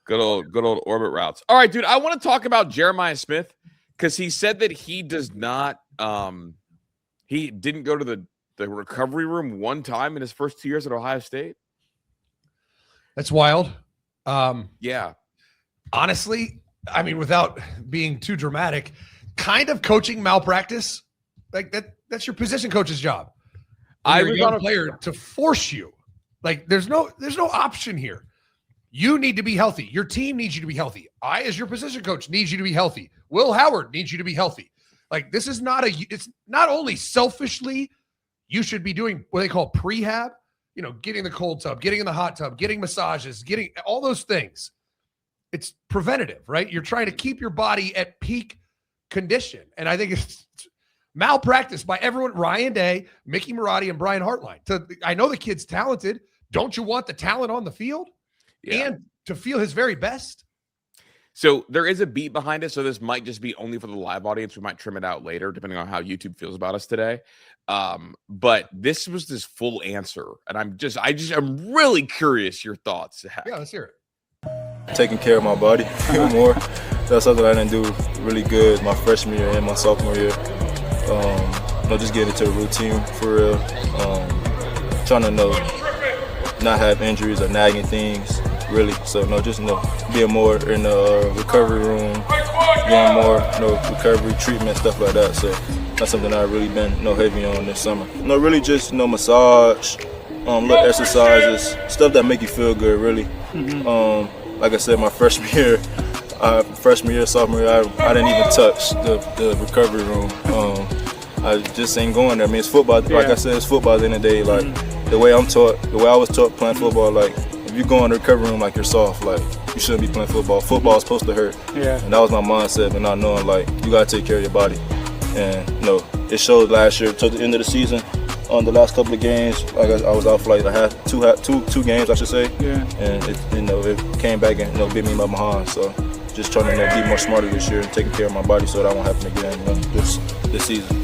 Good old orbit routes. All right, dude. I want to talk about Jeremiah Smith because he said that he does not. He didn't go to the recovery room one time in his first 2 years at Ohio State. That's wild. Yeah. Honestly, I mean, without being too dramatic, kind of coaching malpractice, like that's your position coach's job. I was a young player to force you. Like there's no option here. You need to be healthy. Your team needs you to be healthy. I, as your position coach, need you to be healthy. Will Howard needs you to be healthy. Like this is it's not only selfishly you should be doing what they call prehab, getting the cold tub, getting in the hot tub, getting massages, getting all those things. It's preventative, right? You're trying to keep your body at peak condition. And I think it's malpractice by everyone, Ryan Day, Mickey Marotti, and Brian Hartline. I know the kid's talented. Don't you want the talent on the field? Yeah. And to feel his very best? So there is a beat behind it. So this might just be only for the live audience. We might trim it out later, depending on how YouTube feels about us today. But this was this full answer. And I'm really curious your thoughts. Yeah, let's hear it. Taking care of my body more. That's something I didn't do really good my freshman year and my sophomore year. Just getting into a routine for real. Trying to not have injuries or nagging things really. So being more in the recovery room, getting more recovery treatment, stuff like that. So that's something I've really been heavy on this summer. Really just massage, little exercises, stuff that make you feel good really. Mm-hmm. Like I said, my freshman year, sophomore year, I didn't even touch the recovery room. I just ain't going there. I mean, it's football. Yeah. Like I said, it's football at the end of the day. Like the way I was taught playing football, like if you go in the recovery room like you're soft, like you shouldn't be playing football. Football is supposed to hurt. Yeah. And that was my mindset, but not knowing like you gotta take care of your body. And it showed last year to the end of the season. On the last couple of games, I was out for like two games, I should say. Yeah. And it came back and bit me in my behind. So just trying to be more smarter this year and taking care of my body so that won't happen again this season.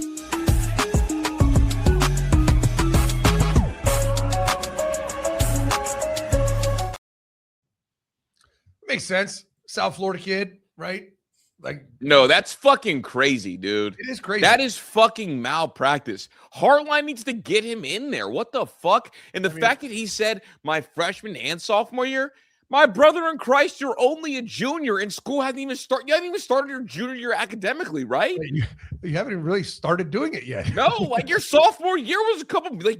Makes sense. South Florida kid, right? Like, no, that's fucking crazy, dude. It is crazy. That is fucking malpractice. Hartline needs to get him in there. What the fuck? And the fact that he said my freshman and sophomore year, my brother in Christ, you're only a junior in school. You haven't even started your junior year academically, right? You haven't even really started doing it yet. No, like your sophomore year was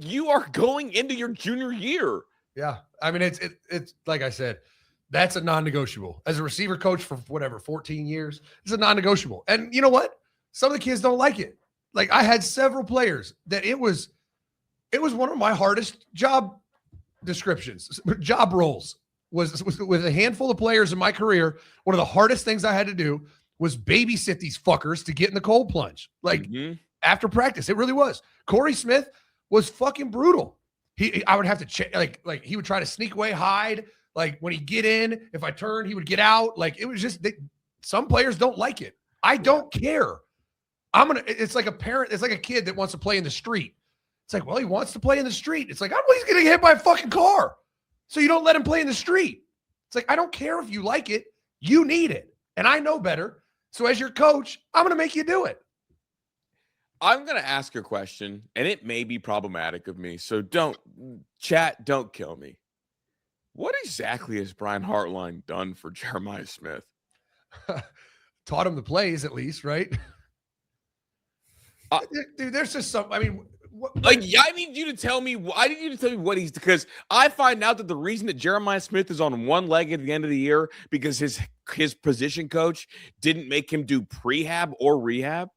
you are going into your junior year. Yeah. I mean, it's like I said, that's a non-negotiable. As a receiver coach for 14 years, it's a non-negotiable. And you know what? Some of the kids don't like it. Like I had several players that it was one of my hardest job descriptions, job roles was with a handful of players in my career. One of the hardest things I had to do was babysit these fuckers to get in the cold plunge. Like after practice, it really was. Corey Smith was fucking brutal. I would have to like he would try to sneak away, hide. Like when he'd get in, if I turned, he would get out. Like it was just some players don't like it. I don't care. It's like a parent. It's like a kid that wants to play in the street. It's like, well, he wants to play in the street. It's like, he's going to get hit by a fucking car. So you don't let him play in the street. It's like, I don't care if you like it. You need it. And I know better. So as your coach, I'm going to make you do it. I'm going to ask a question, and it may be problematic of me. So don't kill me. What exactly has Brian Hartline done for Jeremiah Smith? Taught him the plays, at least, right? Dude, there's just some. I mean, I need you to tell me. I need you to tell me what he's, because I find out that the reason that Jeremiah Smith is on one leg at the end of the year because his position coach didn't make him do prehab or rehab.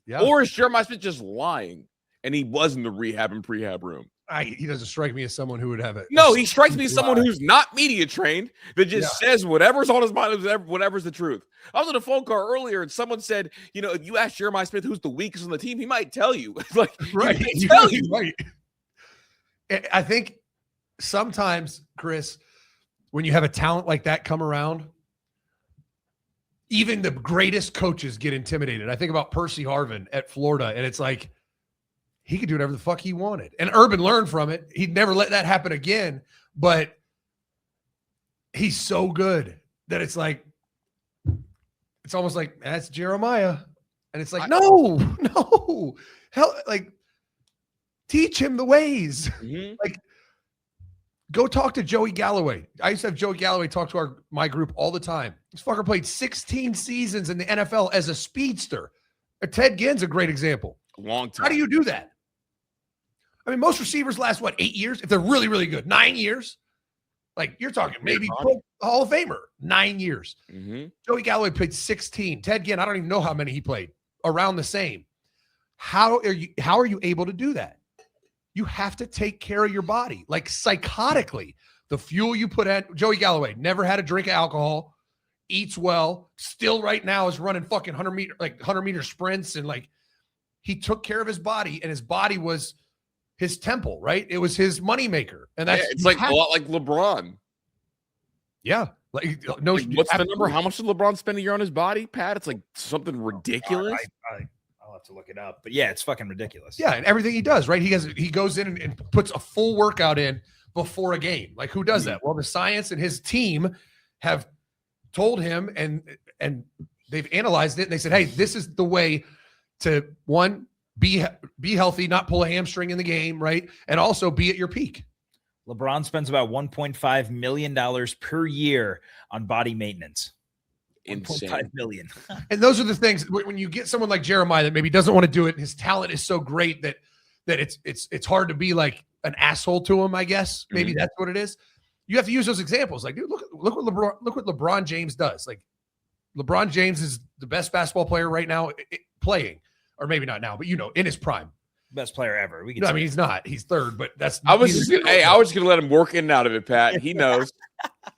Yeah. Or is Jeremiah Smith just lying and he was in the rehab and prehab room? He doesn't strike me as someone who would have it. No, he strikes me as someone who's not media trained that just says whatever's on his mind, whatever's the truth. I was on a phone call earlier and someone said, if you ask Jeremiah Smith who's the weakest on the team, he might tell you. Right. He might tell you. Right. I think sometimes, Chris, when you have a talent like that come around, even the greatest coaches get intimidated. I think about Percy Harvin at Florida, and it's like, he could do whatever the fuck he wanted. And Urban learned from it. He'd never let that happen again. But he's so good that it's like, it's almost like that's Jeremiah. And it's like, no, hell, like teach him the ways. Mm-hmm. Like, go talk to Joey Galloway. I used to have Joey Galloway talk to my group all the time. This fucker played 16 seasons in the NFL as a speedster. Ted Ginn's a great example. Long time. How do you do that? I mean, most receivers last, 8 years? If they're really, really good, 9 years? Like, you're talking maybe Hall of Famer, 9 years. Mm-hmm. Joey Galloway played 16. Ted Ginn, I don't even know how many he played. Around the same. How are you able to do that? You have to take care of your body, like psychotically. The fuel you put in. Joey Galloway never had a drink of alcohol, eats well, still right now is running fucking 100 meter sprints, and like he took care of his body, and his body was his temple, right? It was his moneymaker, and that's it's like a lot like LeBron. Yeah, like no. What's the number? How much did LeBron spend a year on his body, Pat? It's like something ridiculous. I'll have to look it up, but yeah, it's fucking ridiculous. Yeah, and everything he does, right? He goes in and puts a full workout in before a game. Like, who does that? Well, the science and his team have told him, and they've analyzed it, and they said, hey, this is the way to, one, be healthy, not pull a hamstring in the game, right? And also be at your peak. LeBron spends about $1.5 million per year on body maintenance. Insane. 1.5 million. And those are the things when you get someone like Jeremiah that maybe doesn't want to do it. His talent is so great that it's hard to be like an asshole to him, I guess. Maybe that's what it is. You have to use those examples. Like, dude, look what LeBron James does. Like, LeBron James is the best basketball player right now playing, or maybe not now, but in his prime. Best player ever. We can. No, I mean, he's not. He's third, but that's. I was just gonna let him work in and out of it, Pat. He knows.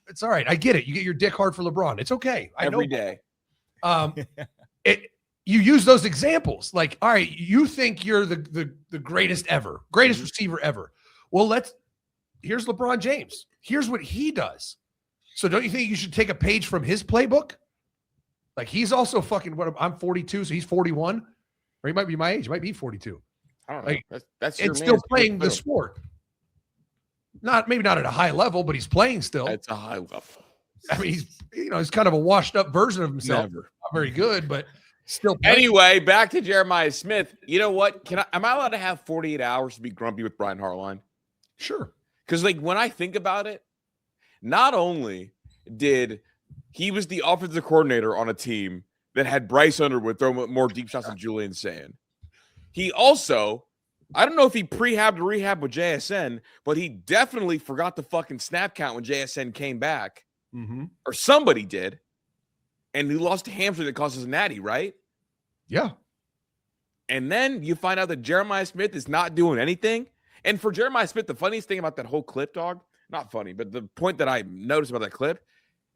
It's all right. I get it. You get your dick hard for LeBron. It's okay. Every day. You use those examples. Like, all right, you think you're the greatest ever, greatest receiver ever. Well, here's LeBron James. Here's what he does. So don't you think you should take a page from his playbook? Like, he's also fucking I'm 42, so he's 41, or he might be my age. He might be 42. I don't know. Like, that's it's still playing the sport. Maybe not at a high level, but he's playing still. It's a high level. I mean, he's kind of a washed up version of himself. Never. Not very good, but still playing. Anyway, back to Jeremiah Smith. You know what? Am I allowed to have 48 hours to be grumpy with Brian Hartline? Sure. Because like when I think about it, not only did he was the offensive coordinator on a team that had Bryce Underwood throw more deep shots than Julian Sand. He also, I don't know if he prehabbed or rehabbed with JSN, but he definitely forgot the fucking snap count when JSN came back. Mm-hmm. Or somebody did. And he lost a hamstring that cost us a natty, right? Yeah. And then you find out that Jeremiah Smith is not doing anything. And for Jeremiah Smith, the funniest thing about that whole clip, dog, not funny, but the point that I noticed about that clip,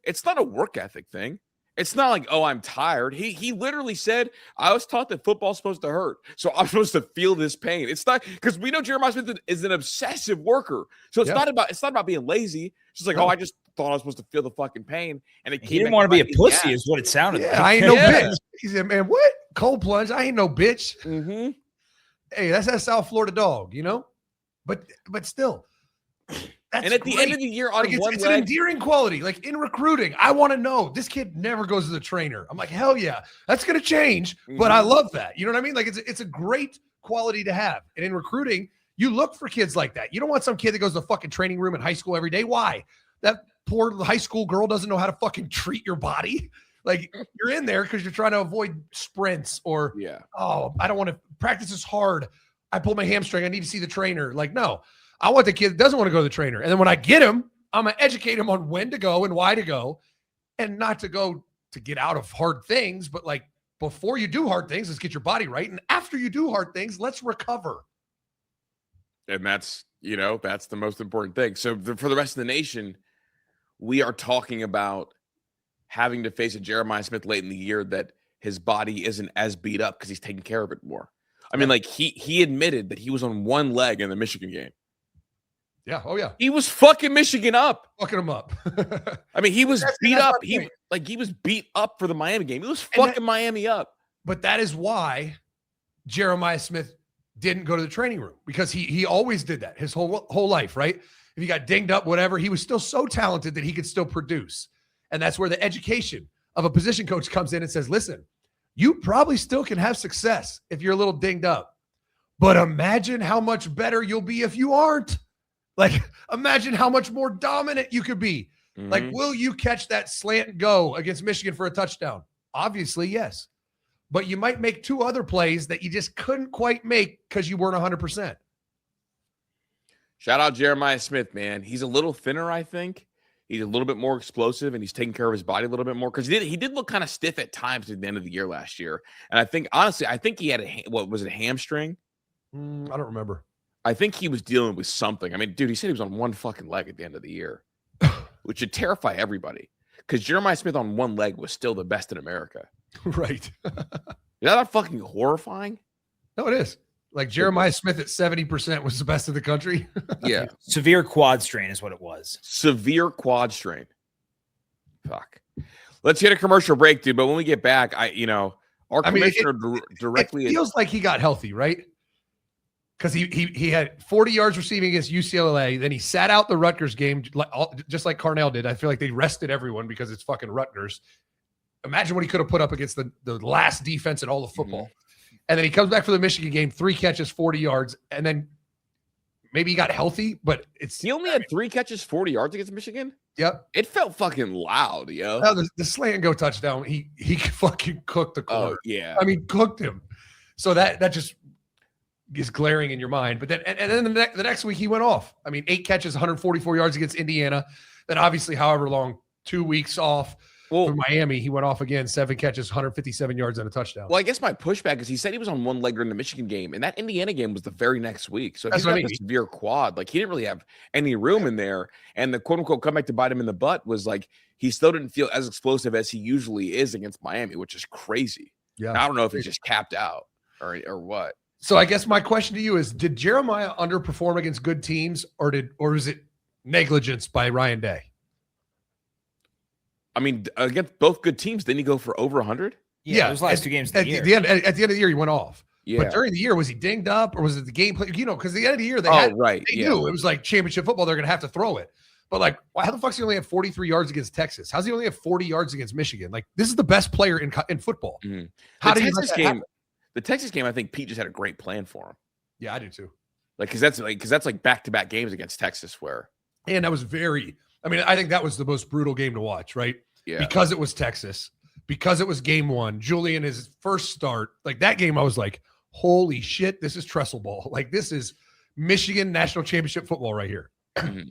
it's not a work ethic thing. It's not like, oh, I'm tired. He literally said, I was taught that football's supposed to hurt, so I'm supposed to feel this pain. It's not because we know Jeremiah Smith is an obsessive worker. So it's not about being lazy. It's just like, I just thought I was supposed to feel the fucking pain. And he didn't want to be a pussy, is what it sounded like. I ain't no bitch. He said, man, what? Cold plunge? I ain't no bitch. Mm-hmm. Hey, that's that South Florida dog, But still. And at the end of the year, on it's an endearing quality. Like in recruiting, I want to know this kid never goes to the trainer. I'm like, hell yeah, that's going to change. But I love that. You know what I mean? Like it's a great quality to have. And in recruiting, you look for kids like that. You don't want some kid that goes to the fucking training room in high school every day. Why? That poor high school girl doesn't know how to fucking treat your body. Like you're in there because you're trying to avoid sprints or, I don't want to practice as hard. I pulled my hamstring. I need to see the trainer. Like, no. I want the kid that doesn't want to go to the trainer. And then when I get him, I'm going to educate him on when to go and why to go and not to go to get out of hard things. But like before you do hard things, let's get your body right. And after you do hard things, let's recover. And that's the most important thing. So for the rest of the nation, we are talking about having to face a Jeremiah Smith late in the year that his body isn't as beat up because he's taking care of it more. I mean, like he admitted that he was on one leg in the Michigan game. Yeah. Oh, yeah. He was fucking Michigan up. Fucking him up. I mean, he was beat up. He was beat up for the Miami game. He was fucking Miami up. But that is why Jeremiah Smith didn't go to the training room because he always did that his whole life, right? if he got dinged up, whatever, he was still so talented that he could still produce. And that's where the education of a position coach comes in and says, listen, you probably still can have success if you're a little dinged up. But imagine how much better you'll be if you aren't. Like, imagine how much more dominant you could be. Mhm. Like, will you catch that slant and go against Michigan for a touchdown? Obviously, yes. But you might make 2 other plays that you just couldn't quite make because you weren't 100%. Shout out Jeremiah Smith, man. He's a little thinner, I think. He's a little bit more explosive, and he's taking care of his body a little bit more because he did look kind of stiff at times at the end of the year last year. And I think, honestly, he had a hamstring? I don't remember. I think he was dealing with something. I mean, dude, he said he was on one fucking leg at the end of the year, which should terrify everybody because Jeremiah Smith on one leg was still the best in America. Right. Is that not fucking horrifying? No, it is. Like Jeremiah Smith at 70% was the best in the country. Yeah. Severe quad strain is what it was. Severe quad strain. Fuck. Let's hit a commercial break, dude. But when we get back, our commissioner directly. It feels like he got healthy, right? Because he had 40 yards receiving against UCLA. Then he sat out the Rutgers game, just like Carnell did. I feel like they rested everyone because it's fucking Rutgers. Imagine what he could have put up against the last defense in all of football. Mm-hmm. And then he comes back for the Michigan game, 3 catches, 40 yards. And then maybe he got healthy, but he only had 3 catches, 40 yards against Michigan? Yep. It felt fucking loud, yo. No, the slant and go touchdown, he fucking cooked the corner. Oh, yeah. I mean, cooked him. So that just is glaring in your mind. But then and then the next week he went off. I mean, 8 catches, 144 yards against Indiana. Then obviously, however long, 2 weeks off for Miami, he went off again, 7 catches, 157 yards and a touchdown. Well, I guess my pushback is he said he was on one leg during the Michigan game, and that Indiana game was the very next week. So if he's got a severe quad, like he didn't really have any room in there. And the quote unquote comeback to bite him in the butt was like he still didn't feel as explosive as he usually is against Miami, which is crazy. Yeah, now, I don't know if he's just capped out or what. So I guess my question to you is: did Jeremiah underperform against good teams, or is it negligence by Ryan Day? I mean, against both good teams, didn't he go for over 100? Yeah, those last 2 games of the year. At the end of the year, he went off. Yeah. But during the year, was he dinged up, or was it the game play? Because at the end of the year, they knew it was like championship football. They're going to have to throw it. But like, how the fuck does he only have 43 yards against Texas? How's he only have 40 yards against Michigan? Like, this is the best player in football. Mm-hmm. The Texas game, I think Pete just had a great plan for him. Yeah, I do too. Because that's like back-to-back games against Texas and that was I think that was the most brutal game to watch, right? Yeah. Because it was Texas, because it was game 1, Julian, his first start, like that game, I was like, holy shit, this is trestle ball. Like this is Michigan national championship football right here. Mm-hmm.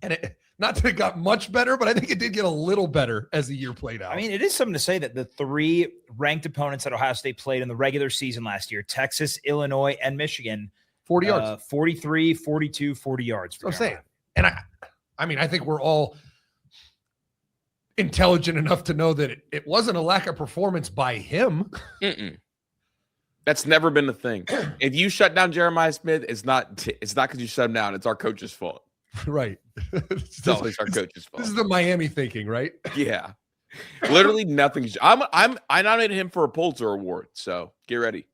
And not that it got much better, but I think it did get a little better as the year played out. I mean, it is something to say that the 3 ranked opponents that Ohio State played in the regular season last year, Texas, Illinois, and Michigan, 40 yards, 43, 42, 40 yards. I'm saying. And I think we're all intelligent enough to know that it wasn't a lack of performance by him. Mm-mm. That's never been the thing. If you shut down Jeremiah Smith, it's not because you shut him down. It's our coach's fault. Right. It's always our coach's fault. This is the Miami thinking, right? Yeah. Literally nothing. I nominated him for a Pulitzer Award, so get ready.